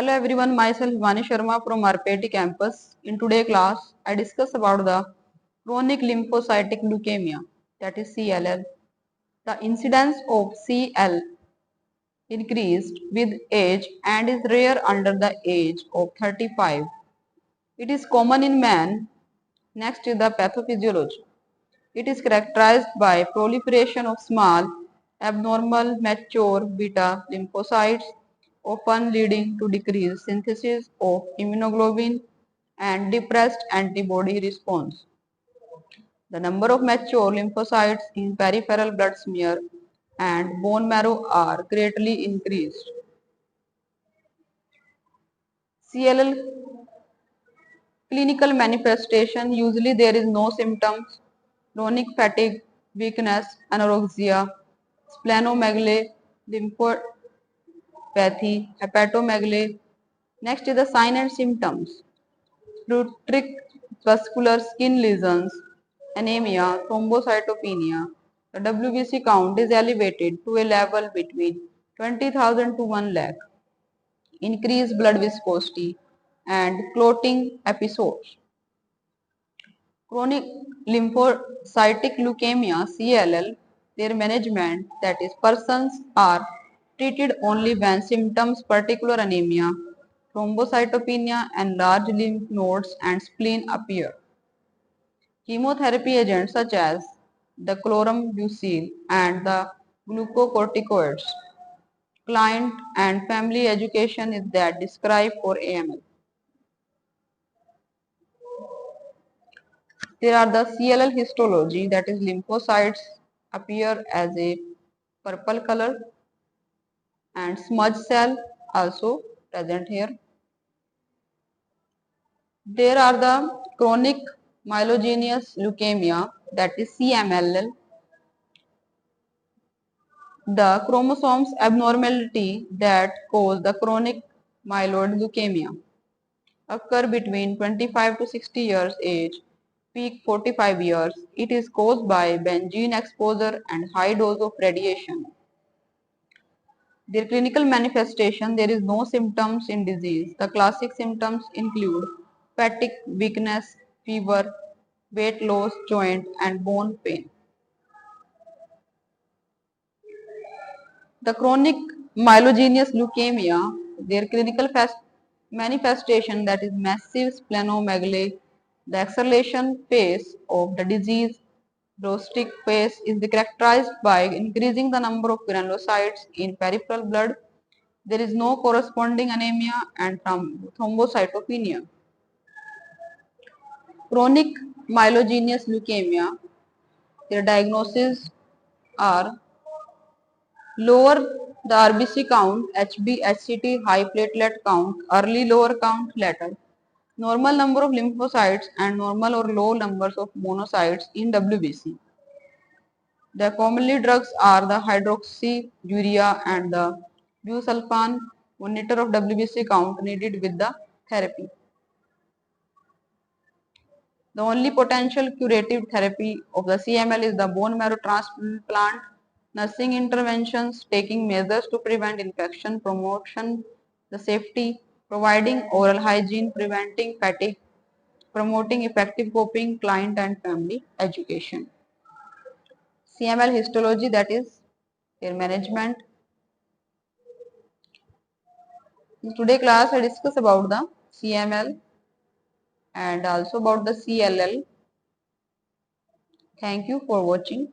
Hello everyone, myself Vani Sharma from RPIT campus. In today's class, I discuss about the chronic lymphocytic leukemia, that is CLL. The incidence of CL increased with age and is rare under the age of 35. It is common in men. Next is the pathophysiology. It is characterized by proliferation of small, abnormal, mature beta lymphocytes, often leading to decreased synthesis of immunoglobulin and depressed antibody response. The number of mature lymphocytes in peripheral blood smear and bone marrow are greatly increased. CLL clinical manifestation, usually there is no symptoms, chronic fatigue, weakness, anorexia, splenomegaly, lymphodepathy, hepatomegaly. Next is the sign and symptoms. Prutric vascular skin lesions, anemia, thrombocytopenia. The WBC count is elevated to a level between 20,000 to 1 lakh. Increased blood viscosity and clotting episodes. Chronic lymphocytic leukemia (CLL), their management, that is, persons are treated only when symptoms, particular anemia, thrombocytopenia, and large lymph nodes and spleen appear. Chemotherapy agents such as the chlorambucil and the glucocorticoids. Client and family education is that described for AML. There are the CLL histology, that is lymphocytes appear as a purple color and smudge cell also present here. There are the chronic myelogenous leukemia, that is CMLL. The chromosomes abnormality that cause the chronic myeloid leukemia occur between 25 to 60 years age, peak 45 years. It is caused by benzene exposure and high dose of radiation. Their clinical manifestation, there is no symptoms in disease. The classic symptoms include fatigue, weakness, fever, weight loss, joint and bone pain. The chronic myelogenous leukemia, their clinical manifestation, that is massive splenomegaly. The acceleration phase of the disease, Brostic phase, is characterized by increasing the number of granulocytes in peripheral blood. There is no corresponding anemia and thrombocytopenia. Chronic myelogenous leukemia, their diagnoses are lower the RBC count, HB, HCT, high platelet count, early lower count, later. Normal number of lymphocytes and normal or low numbers of monocytes in WBC. The commonly drugs are the hydroxyurea and the busulfan. Monitor of WBC count needed with the therapy. The only potential curative therapy of the CML is the bone marrow transplant. Nursing interventions, taking measures to prevent infection, promotion the safety, providing oral hygiene, preventing fatigue, promoting effective coping, client and family education. CML histology, that is their management. In today's class, I discuss about the CML and also about the CLL. Thank you for watching.